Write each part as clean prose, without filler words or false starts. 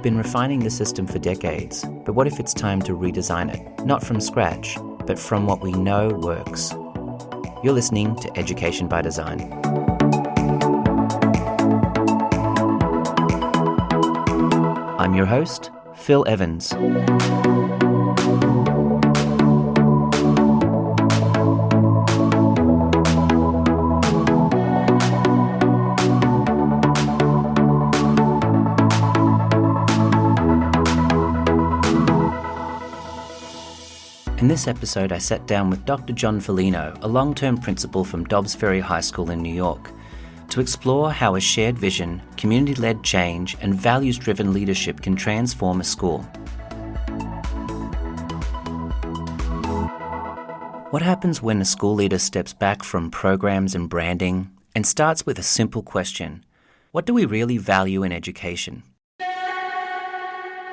been refining the system for decades, but what if it's time to redesign it? Not from scratch, but from what we know works. You're listening to Education by Design. I'm your host, Phil Evans. In this episode, I sat down with Dr. John Falino, a long-term principal from Dobbs Ferry High School in New York, to explore how a shared vision, community-led change, and values-driven leadership can transform a school. What happens when a school leader steps back from programs and branding and starts with a simple question? What do we really value in education?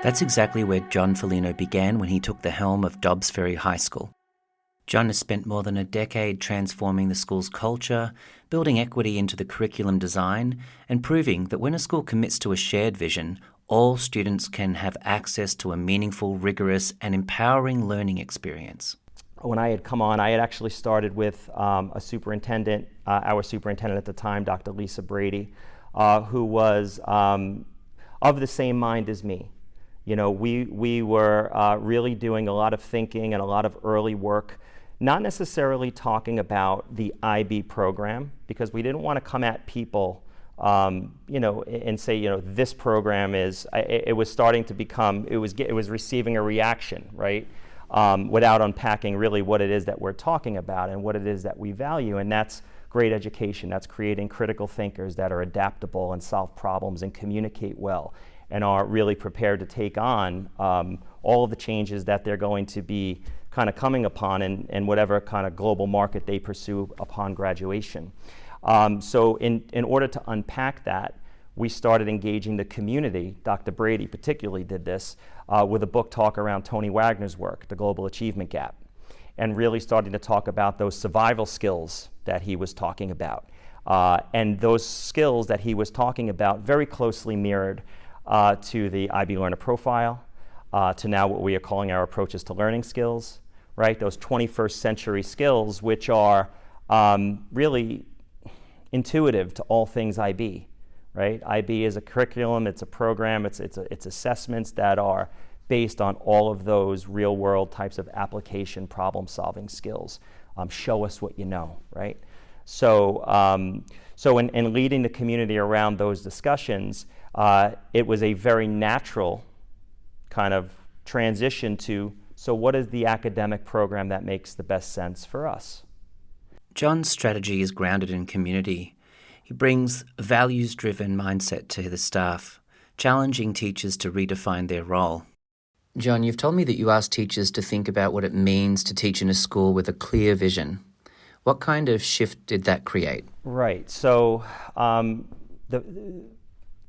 That's exactly where John Falino began when he took the helm of Dobbs Ferry High School. John has spent more than a decade transforming the school's culture, building equity into the curriculum design, and proving that when a school commits to a shared vision, all students can have access to a meaningful, rigorous, and empowering learning experience. When I had come on, I had actually started with a superintendent, our superintendent at the time, Dr. Lisa Brady, who was of the same mind as me. You know, we were really doing a lot of thinking and a lot of early work, not necessarily talking about the IB program, because we didn't want to come at people, and say, this program is. It was starting to become. It was receiving a reaction, right? Without unpacking really what it is that we're talking about and what it is that we value, and that's great education. That's creating critical thinkers that are adaptable and solve problems and communicate well, and are really prepared to take on all of the changes that they're going to be kind of coming upon in whatever kind of global market they pursue upon graduation. So in order to unpack that, we started engaging the community. Dr. Brady particularly did this with a book talk around Tony Wagner's work, The Global Achievement Gap, and really starting to talk about those survival skills that he was talking about. And those skills that he was talking about very closely mirrored to the IB Learner Profile, to now what we are calling our approaches to learning skills, right? Those 21st century skills, which are really intuitive to all things IB, right? IB is a curriculum, it's a program, it's assessments that are based on all of those real world types of application problem solving skills. Show us what you know, right? So in leading the community around those discussions, it was a very natural kind of transition to, so what is the academic program that makes the best sense for us? John's strategy is grounded in community. He brings a values-driven mindset to the staff, challenging teachers to redefine their role. John, you've told me that you asked teachers to think about what it means to teach in a school with a clear vision. What kind of shift did that create? Right. So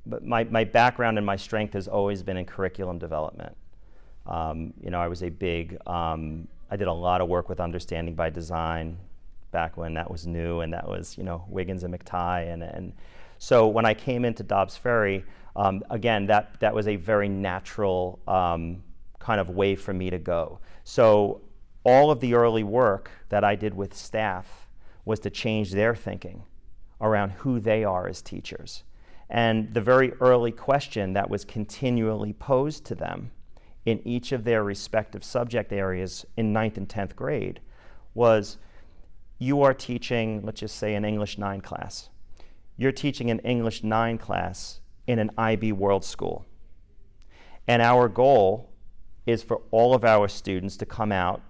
my background and my strength has always been in curriculum development. I was a big, I did a lot of work with understanding by design back when that was new, and that was, Wiggins and McTighe. And so when I came into Dobbs Ferry, again, that was a very natural kind of way for me to go. So all of the early work that I did with staff was to change their thinking around who they are as teachers. And the very early question that was continually posed to them in each of their respective subject areas in 9th and 10th grade was, you are teaching, let's just say, an English 9 class. You're teaching an English 9 class in an IB World School. And our goal is for all of our students to come out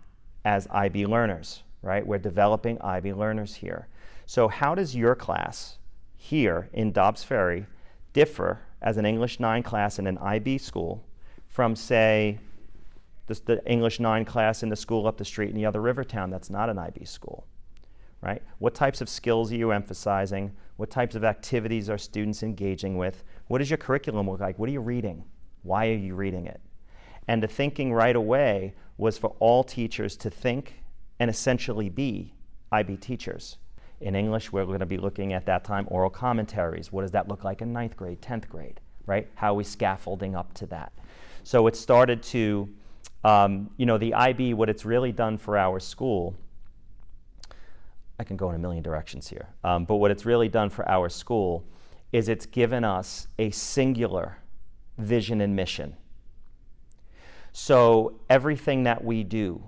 as IB learners, right? We're developing IB learners here. So how does your class here in Dobbs Ferry differ as an English 9 class in an IB school from, say, the English 9 class in the school up the street in the other Rivertown that's not an IB school, right? What types of skills are you emphasizing? What types of activities are students engaging with? What does your curriculum look like? What are you reading? Why are you reading it? And the thinking right away was for all teachers to think and essentially be IB teachers. In English, we're going to be looking at that time oral commentaries. What does that look like in 9th grade, 10th grade, right? How are we scaffolding up to that? So it started to, the IB, what it's really done for our school, I can go in a million directions here, but what it's really done for our school is it's given us a singular vision and mission. So everything that we do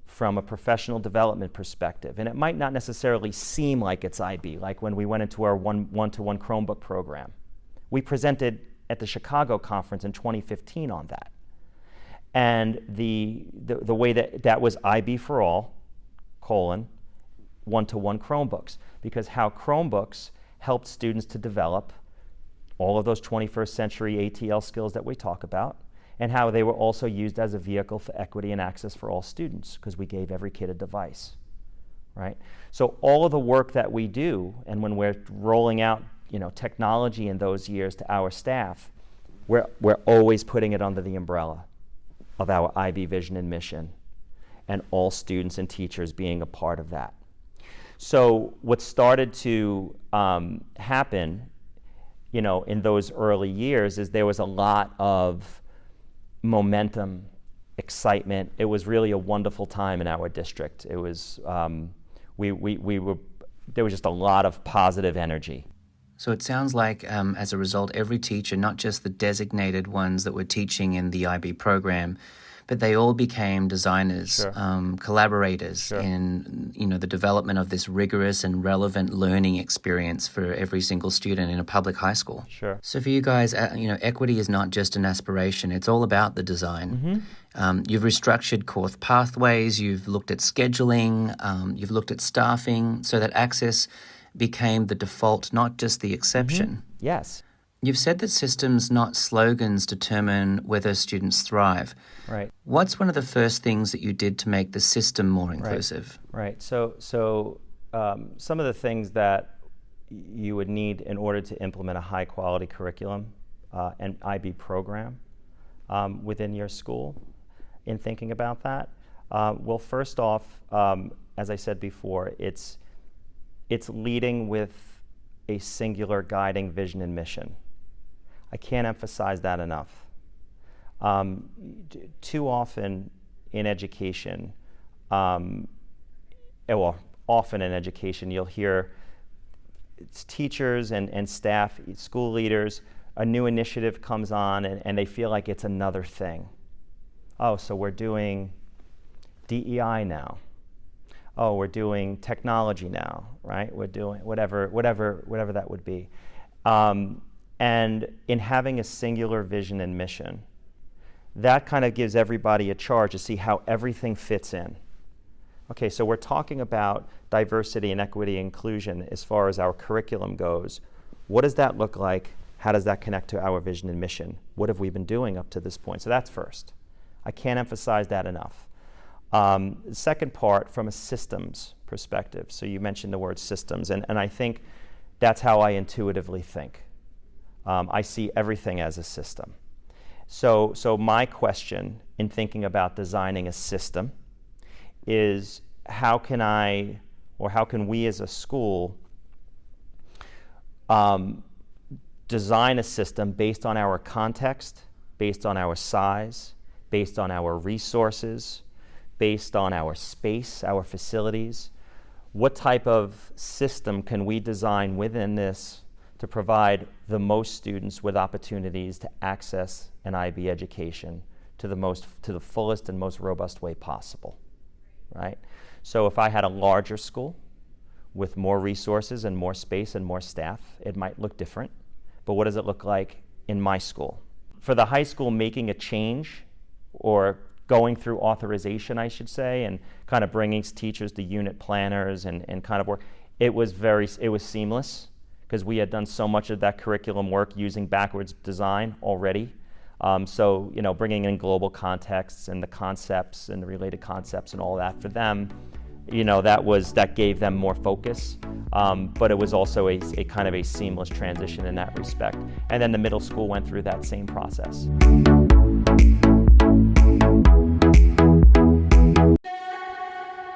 from a professional development perspective, and it might not necessarily seem like it's IB, like when we went into our one-to-one Chromebook program. We presented at the Chicago conference in 2015 on that. And the way that was IB for all, one-to-one Chromebooks, because how Chromebooks helped students to develop all of those 21st century ATL skills that we talk about, and how they were also used as a vehicle for equity and access for all students, because we gave every kid a device, right? So all of the work that we do, and when we're rolling out, technology in those years to our staff, we're always putting it under the umbrella of our IB vision and mission, and all students and teachers being a part of that. So what started to happen, in those early years is there was a lot of momentum, excitement. It was really a wonderful time in our district. It was, there was just a lot of positive energy. So it sounds like, as a result, every teacher, not just the designated ones that were teaching in the IB program, but they all became designers, Sure. Collaborators Sure. in, the development of this rigorous and relevant learning experience for every single student in a public high school. Sure. So for you guys, equity is not just an aspiration; it's all about the design. Mm-hmm. You've restructured course pathways. You've looked at scheduling. You've looked at staffing, so that access became the default, not just the exception. Mm-hmm. Yes. You've said that systems, not slogans, determine whether students thrive. Right. What's one of the first things that you did to make the system more inclusive? Right. So some of the things that you would need in order to implement a high-quality curriculum and IB program within your school, in thinking about that, well, first off, as I said before, it's leading with a singular guiding vision and mission. I can't emphasize that enough. Too often in education, often in education, you'll hear teachers and staff, school leaders, a new initiative comes on and they feel like it's another thing. Oh, so we're doing DEI now. Oh, we're doing technology now, right? We're doing whatever that would be. And in having a singular vision and mission, that kind of gives everybody a charge to see how everything fits in. Okay, so we're talking about diversity and equity and inclusion as far as our curriculum goes. What does that look like? How does that connect to our vision and mission? What have we been doing up to this point? So that's first. I can't emphasize that enough. The second part, from a systems perspective. So you mentioned the word systems, and I think that's how I intuitively think. I see everything as a system. So my question in thinking about designing a system is how can we as a school design a system based on our context, based on our size, based on our resources, based on our space, our facilities. What type of system can we design within this to provide the most students with opportunities to access an IB education to the fullest and most robust way possible, right? So if I had a larger school with more resources and more space and more staff, it might look different. But what does it look like in my school? For the high school making a change, or going through authorization, I should say, and kind of bringing teachers to unit planners and kind of work, it was seamless, because we had done so much of that curriculum work using backwards design already. So, bringing in global contexts and the concepts and the related concepts and all that for them, that gave them more focus. But it was also a kind of a seamless transition in that respect. And then the middle school went through that same process.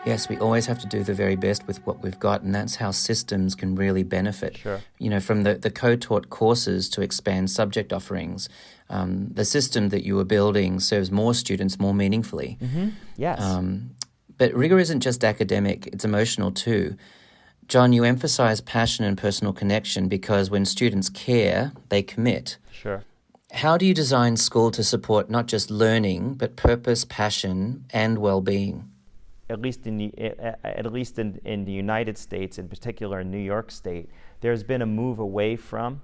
Yeah, Yes, we always have to do the very best with what we've got, and that's how systems can really benefit. Sure. From the co-taught courses to expand subject offerings, the system that you are building serves more students more meaningfully. Mm-hmm. Yes. But rigor isn't just academic, it's emotional too. John, you emphasize passion and personal connection because when students care, they commit. Sure. How do you design school to support not just learning, but purpose, passion, and well-being? At least in the United States, in particular in New York State, there's been a move away from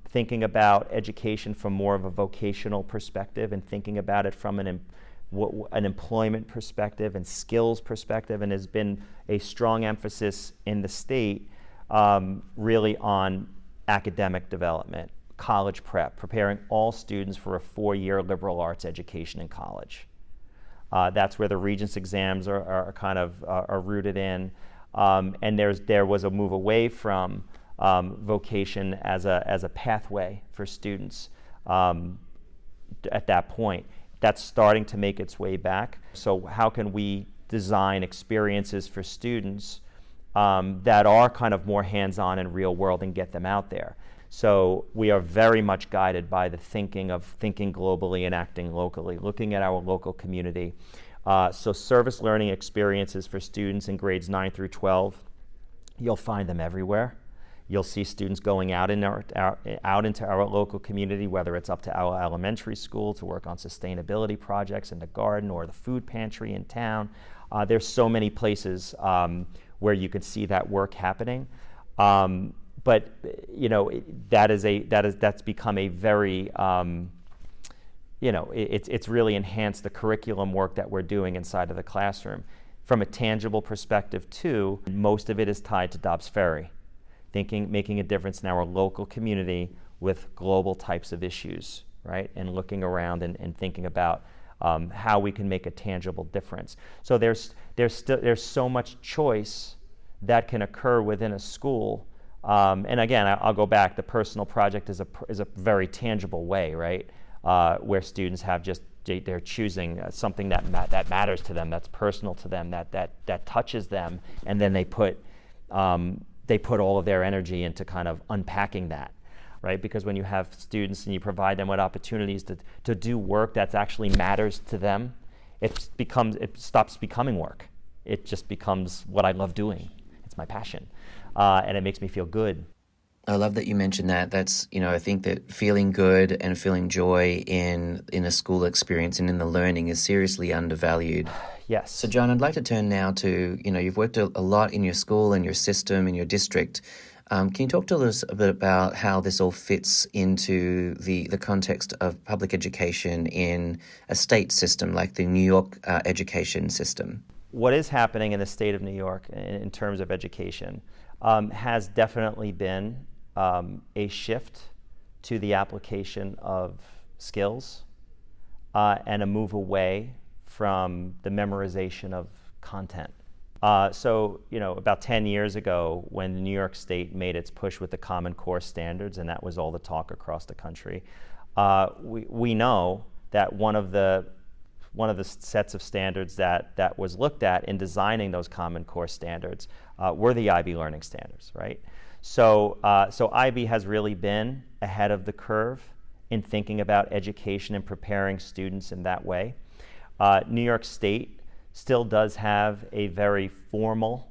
thinking about education from more of a vocational perspective and thinking about it from an employment perspective and skills perspective, and has been a strong emphasis in the state really on academic development, college prep, preparing all students for a 4-year liberal arts education in college. That's where the Regents exams are kind of are rooted in, and there was a move away from vocation as a pathway for students at that point. That's starting to make its way back. So how can we design experiences for students that are kind of more hands-on and real world and get them out there? So we are very much guided by the thinking globally and acting locally, looking at our local community. So service learning experiences for students in grades 9 through 12, you'll find them everywhere. You'll see students going out into our local community, whether it's up to our elementary school to work on sustainability projects in the garden or the food pantry in town. There's so many places where you can see that work happening. But that's become a very it's really enhanced the curriculum work that we're doing inside of the classroom. From a tangible perspective too, most of it is tied to Dobbs Ferry, making a difference in our local community with global types of issues, right? And looking around and thinking about how we can make a tangible difference. So there's so much choice that can occur within a school. And again, I'll go back. The personal project is a very tangible way, right? Where students have they're choosing something that matters to them, that's personal to them, that touches them, and then they put all of their energy into kind of unpacking that, right? Because when you have students and you provide them with opportunities to do work that actually matters to them, it stops becoming work. It just becomes what I love doing. It's my passion. And it makes me feel good. I love that you mentioned that. That's, I think that feeling good and feeling joy in a school experience and in the learning is seriously undervalued. Yes. So, John, I'd like to turn now to, you've worked a lot in your school and your system and your district. Can you talk to us a bit about how this all fits into the context of public education in a state system like the New York education system? What is happening in the state of New York in terms of education has definitely been a shift to the application of skills and a move away from the memorization of content. So, about 10 years ago, when New York State made its push with the Common Core standards, and that was all the talk across the country, we know that one of the sets of standards that was looked at in designing those Common Core standards were the IB learning standards, right? So IB has really been ahead of the curve in thinking about education and preparing students in that way. New York State still does have a very formal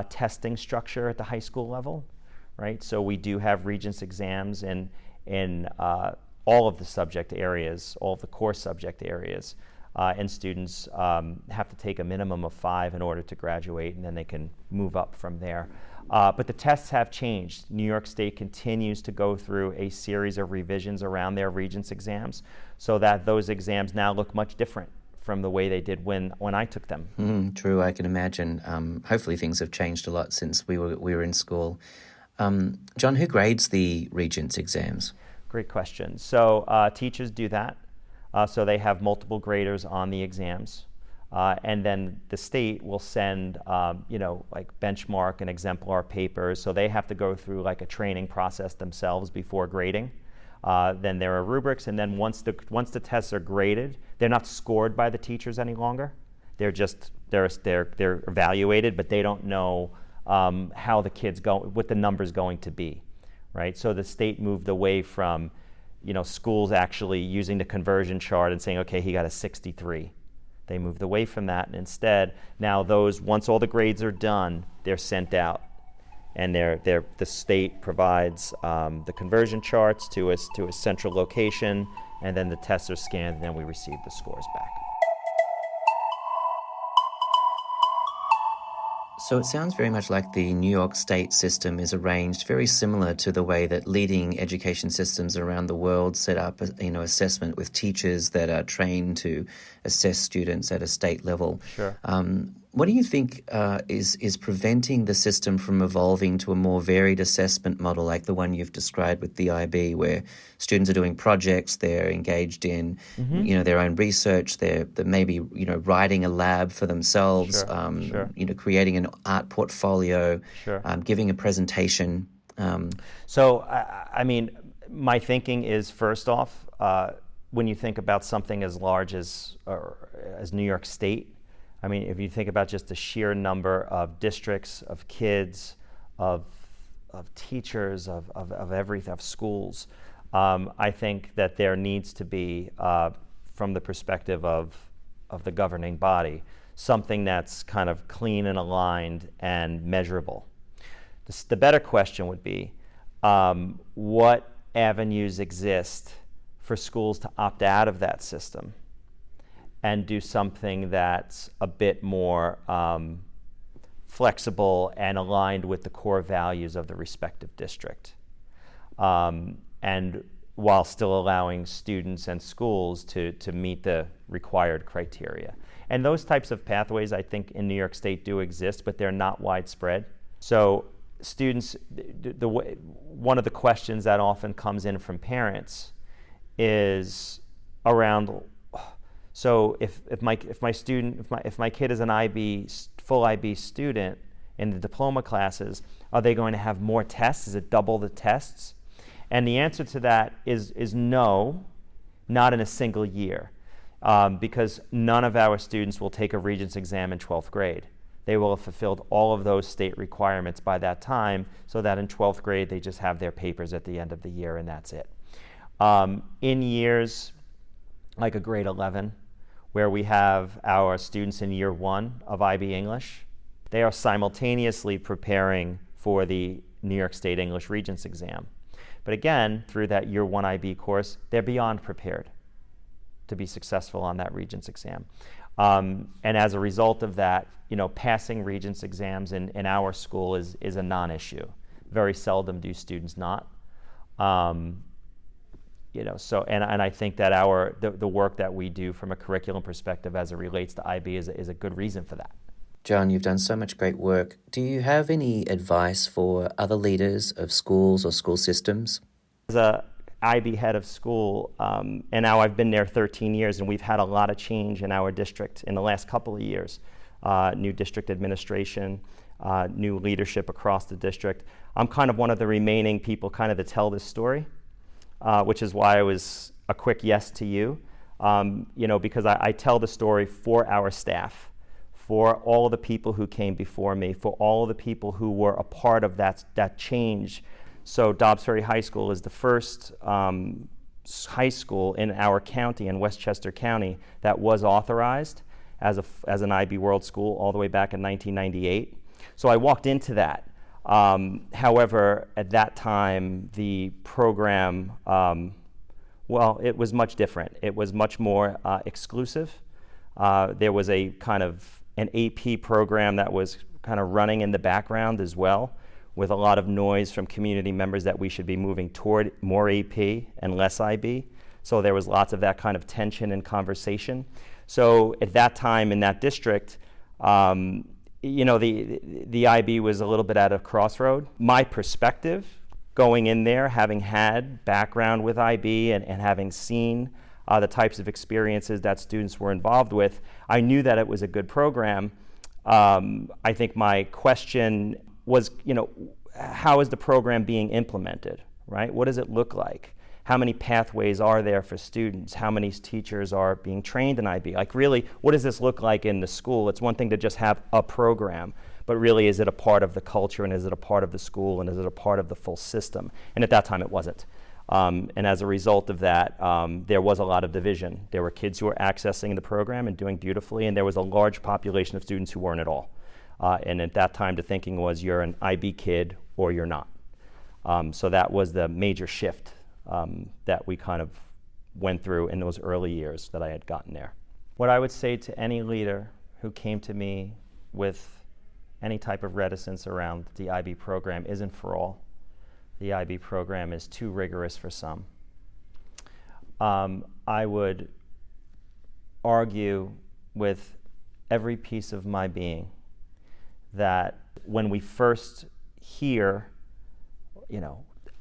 testing structure at the high school level, right? So we do have Regents exams in all of the subject areas, all of the core subject areas. And students have to take a minimum of 5 in order to graduate, and then they can move up from there. But the tests have changed. New York State continues to go through a series of revisions around their Regents exams so that those exams now look much different from the way they did when I took them. True, I can imagine. Hopefully things have changed a lot since we were in school. John, who grades the Regents exams? Great question. So teachers do that. So they have multiple graders on the exams. And then the state will send, like benchmark and exemplar papers. So they have to go through like a training process themselves before grading. Then there are rubrics, and then once the tests are graded, they're not scored by the teachers any longer. They're just they're evaluated, but they don't know how the kids go, what the number's going to be, right? So the state moved away from, schools actually using the conversion chart and saying, okay, he got a 63. They moved away from that, and instead, now once all the grades are done, they're sent out, and the state provides the conversion charts to a central location, and then the tests are scanned, and then we receive the scores back. So it sounds very much like the New York State system is arranged very similar to the way that leading education systems around the world set up, assessment with teachers that are trained to assess students at a state level. Sure. What do you think is preventing the system from evolving to a more varied assessment model like the one you've described with the IB, where students are doing projects, they're engaged in their own research, they're maybe writing a lab for themselves, Sure. Creating an art portfolio, Sure. Giving a presentation. So my thinking is, first off, when you think about something as large as New York State, if you think about just the sheer number of districts, of kids, of teachers, of everything, of schools, I think that there needs to be, from the perspective of the governing body, something that's kind of clean and aligned and measurable. The better question would be, what avenues exist for schools to opt out of that system and do something that's a bit more flexible and aligned with the core values of the respective district, and while still allowing students and schools to meet the required criteria. And those types of pathways, I think, in New York State do exist, but they're not widespread. So students, one of the questions that often comes in from parents is around, so if my kid is an full IB student in the diploma classes, are they going to have more tests? Is it double the tests? And the answer to that is no, not in a single year, because none of our students will take a Regents exam in 12th grade. They will have fulfilled all of those state requirements by that time, so that in 12th grade they just have their papers at the end of the year and that's it. In years like a grade 11, where we have our students in year 1 of IB English, they are simultaneously preparing for the New York State English Regents exam. But again, through that year 1 IB course, they're beyond prepared to be successful on that Regents exam. And as a result of that, passing Regents exams in our school is a non-issue. Very seldom do students not. So I think that the work that we do from a curriculum perspective as it relates to IB is a good reason for that. John, you've done so much great work. Do you have any advice for other leaders of schools or school systems? As a IB head of school, and now I've been there 13 years, and we've had a lot of change in our district in the last couple of years. New district administration, new leadership across the district. I'm kind of one of the remaining people kind of to tell this story, which is why I was a quick yes to you, because I tell the story for our staff, for all of the people who came before me, for all of the people who were a part of that change. So Dobbs Ferry High School is the first high school in our county, in Westchester County, that was authorized as an IB World School all the way back in 1998. So I walked into that. However, at that time, the program, it was much different. It was much more exclusive. There was a kind of an AP program that was kind of running in the background as well, with a lot of noise from community members that we should be moving toward more AP and less IB. So there was lots of that kind of tension and conversation. So at that time in that district, the IB was a little bit at a crossroad. My perspective going in there, having had background with IB and having seen the types of experiences that students were involved with, I knew that it was a good program. I think my question was, how is the program being implemented, right? What does it look like? How many pathways are there for students? How many teachers are being trained in IB? Like really, what does this look like in the school? It's one thing to just have a program, but really is it a part of the culture, and is it a part of the school, and is it a part of the full system? And at that time it wasn't. And as a result of that, there was a lot of division. There were kids who were accessing the program and doing beautifully, and there was a large population of students who weren't at all. And at that time the thinking was you're an IB kid or you're not. So that was the major shift that we kind of went through in those early years that I had gotten there. What I would say to any leader who came to me with any type of reticence around the IB program isn't for all. The IB program is too rigorous for some. I would argue with every piece of my being that when we first hear,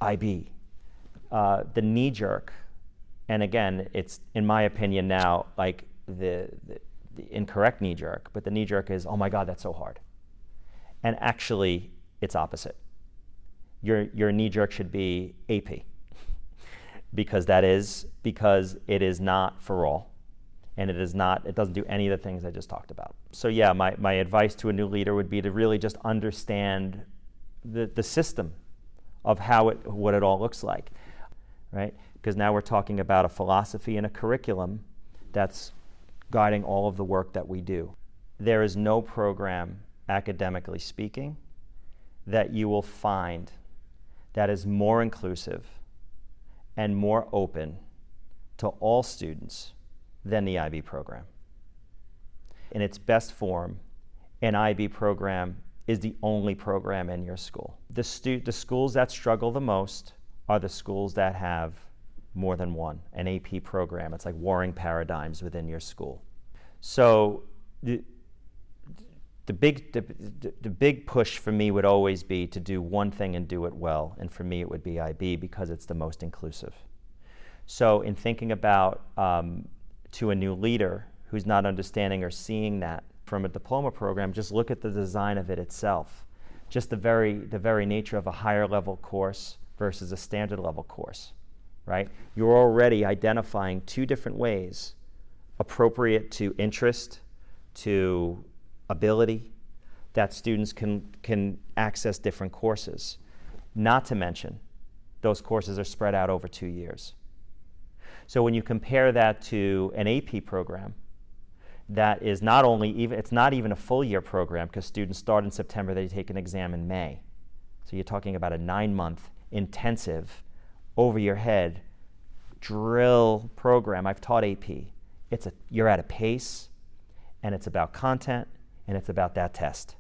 IB, the knee-jerk, and again, it's, in my opinion now, like the incorrect knee-jerk, but the knee-jerk is, oh my God, that's so hard. And actually, it's opposite. Your knee-jerk should be AP, because it is not for all, and it doesn't do any of the things I just talked about. So yeah, my advice to a new leader would be to really just understand the system of what it all looks like, right? Because now we're talking about a philosophy and a curriculum that's guiding all of the work that we do. There is no program, academically speaking, that you will find that is more inclusive and more open to all students than the IB program. In its best form, an IB program is the only program in your school. The schools that struggle the most are the schools that have more than one, an AP program. It's like warring paradigms within your school. So the big push for me would always be to do one thing and do it well, and for me it would be IB because it's the most inclusive. So in thinking about to a new leader who's not understanding or seeing that from a diploma program, just look at the design of it itself. Just the very nature of a higher level course versus a standard level course, right? You're already identifying two different ways appropriate to interest, to ability, that students can access different courses. Not to mention, those courses are spread out over 2 years. So when you compare that to an AP program, that is not it's not even a full year program, because students start in September, they take an exam in May. So you're talking about a 9-month intensive, over your head drill program. I've taught AP. You're at a pace, and it's about content, and it's about that test.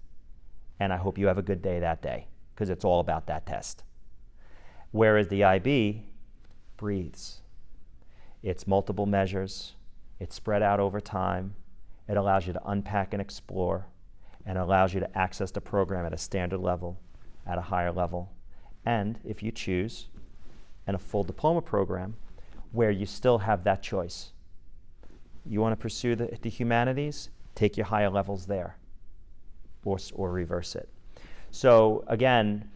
And I hope you have a good day that day, because it's all about that test. Whereas the IB breathes. It's multiple measures. It's spread out over time. It allows you to unpack and explore, and allows you to access the program at a standard level, at a higher level, and if you choose, and a full diploma program where you still have that choice. You want to pursue the humanities? Take your higher levels there, or reverse it. So again,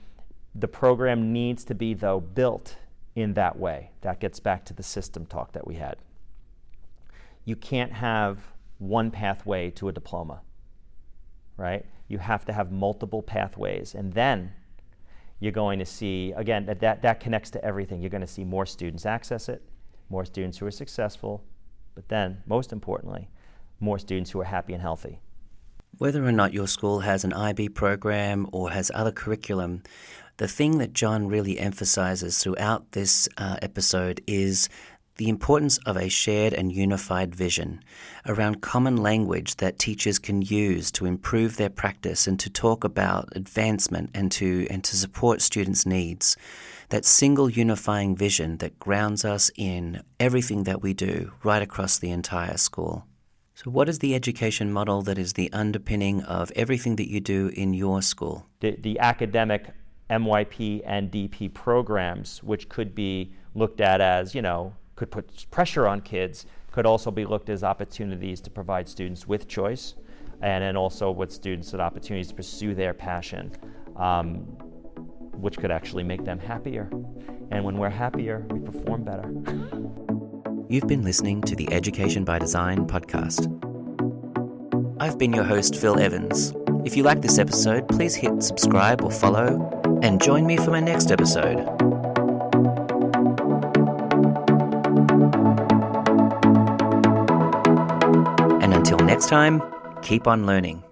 the program needs to be, though, built in that way. That gets back to the system talk that we had. You can't have one pathway to a diploma, right? You have to have multiple pathways, and then you're going to see, again, that connects to everything. You're going to see more students access it, more students who are successful, but then, most importantly, more students who are happy and healthy. Whether or not your school has an IB program or has other curriculum, the thing that John really emphasizes throughout this episode is the importance of a shared and unified vision around common language that teachers can use to improve their practice and to talk about advancement and to support students' needs. That single unifying vision that grounds us in everything that we do right across the entire school. So what is the education model that is the underpinning of everything that you do in your school? The academic MYP and DP programs, which could be looked at as, could put pressure on kids, could also be looked as opportunities to provide students with choice, and then also with students with opportunities to pursue their passion, which could actually make them happier And when we're happier, we perform better. You've been listening to the Education by Design podcast. I've been your host, Phil Evans. If you like this episode, please hit subscribe or follow, and join me for my next episode. And until next time, keep on learning.